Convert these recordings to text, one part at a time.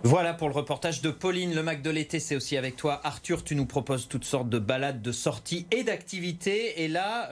Voilà pour le reportage de Pauline. Le Mac de l'été, c'est aussi avec toi. Arthur, tu nous proposes toutes sortes de balades, de sorties et d'activités. Et là,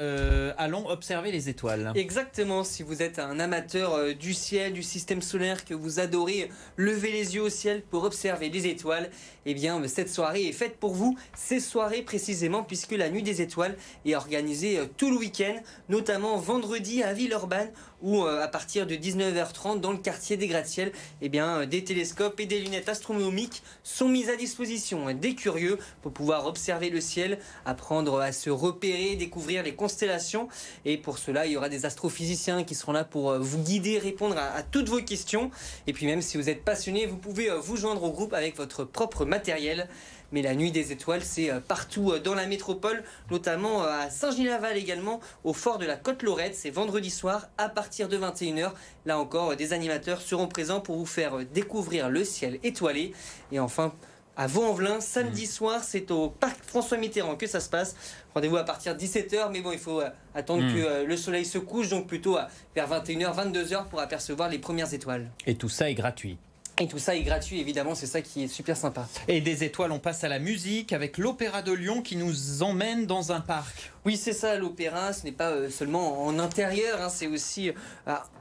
allons observer les étoiles. Exactement, si vous êtes un amateur du ciel, du système solaire, que vous adorez lever les yeux au ciel pour observer les étoiles, eh bien cette soirée est faite pour vous. Ces soirées précisément, puisque la nuit des étoiles est organisée tout le week-end, notamment vendredi à Villeurbanne, où à partir de 19h30 dans le quartier des gratte-ciel, eh bien des télescopes et des lunettes astronomiques sont mises à disposition des curieux pour pouvoir observer le ciel, apprendre à se repérer, découvrir les constellations. Et pour cela, il y aura des astrophysiciens qui seront là pour vous guider, répondre à toutes vos questions. Et puis même si vous êtes passionné, vous pouvez vous joindre au groupe avec votre propre matériel. Mais la nuit des étoiles, c'est partout dans la métropole, notamment à Saint-Gilles-Laval également, au fort de la Côte-Lorette. C'est vendredi soir à partir de 21h. Là encore, des animateurs seront présents pour vous faire découvrir le ciel étoilé. Et enfin, à Vaux-en-Velin, samedi soir, c'est au parc François Mitterrand que ça se passe. Rendez-vous à partir de 17h, mais bon, il faut attendre que le soleil se couche, donc plutôt vers 21h, 22h pour apercevoir les premières étoiles. Et tout ça est gratuit. Et tout ça est gratuit, évidemment, c'est ça qui est super sympa. Et des étoiles, on passe à la musique avec l'Opéra de Lyon qui nous emmène dans un parc. Oui, c'est ça, l'opéra, ce n'est pas seulement en intérieur, hein, c'est aussi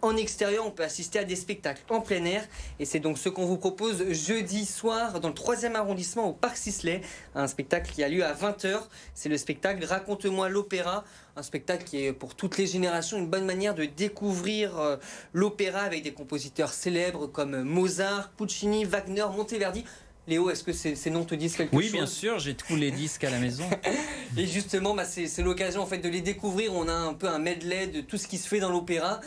en extérieur. On peut assister à des spectacles en plein air. Et c'est donc ce qu'on vous propose jeudi soir dans le 3e arrondissement au Parc Sisley. Un spectacle qui a lieu à 20h. C'est le spectacle Raconte-moi l'opéra. Un spectacle qui est pour toutes les générations une bonne manière de découvrir l'opéra avec des compositeurs célèbres comme Mozart, Puccini, Wagner, Monteverdi. Léo, est-ce que ces noms te disent quelque chose? Oui, bien sûr, j'ai tous les disques à la maison. Et justement, c'est l'occasion en fait de les découvrir. On a un peu un medley de tout ce qui se fait dans l'opéra.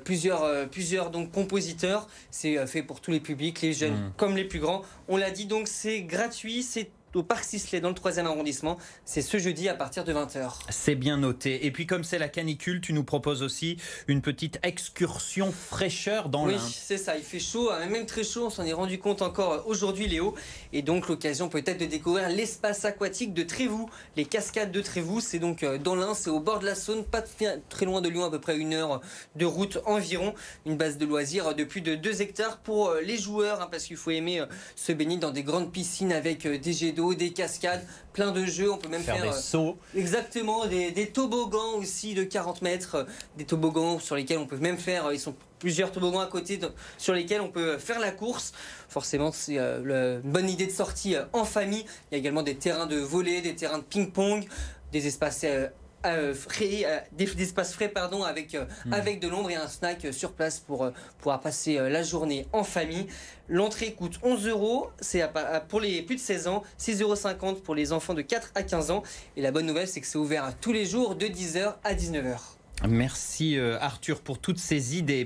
Plusieurs donc compositeurs. C'est fait pour tous les publics, les jeunes comme les plus grands. On l'a dit, donc c'est gratuit, c'est au Parc Sisley dans le 3e arrondissement. C'est ce jeudi à partir de 20h. C'est bien noté. Et puis comme c'est la canicule, tu nous proposes aussi une petite excursion fraîcheur dans l'Ain. Oui, c'est ça. Il fait chaud, même très chaud. On s'en est rendu compte encore aujourd'hui, Léo. Et donc l'occasion peut-être de découvrir l'espace aquatique de Trévoux. Les cascades de Trévoux, c'est donc dans l'Ain, c'est au bord de la Saône, pas très loin de Lyon, à peu près 1 heure de route environ. Une base de loisirs de plus de 2 hectares pour les joueurs, hein, parce qu'il faut aimer se baigner dans des grandes piscines avec des jets d'eau, des cascades, plein de jeux. On peut même faire des sauts. Exactement, des toboggans aussi de 40 mètres, des toboggans sur lesquels on peut même faire, ils sont plusieurs toboggans à côté sur lesquels on peut faire la course. Forcément, c'est une bonne idée de sortie en famille. Il y a également des terrains de volley, des terrains de ping-pong, des espaces d'espace frais avec de l'ombre et un snack sur place pour pouvoir passer la journée en famille. L'entrée coûte 11 €, c'est pour les plus de 16 ans, 6,50 € pour les enfants de 4 à 15 ans. Et la bonne nouvelle, c'est que c'est ouvert tous les jours de 10h à 19h. Merci Arthur pour toutes ces idées.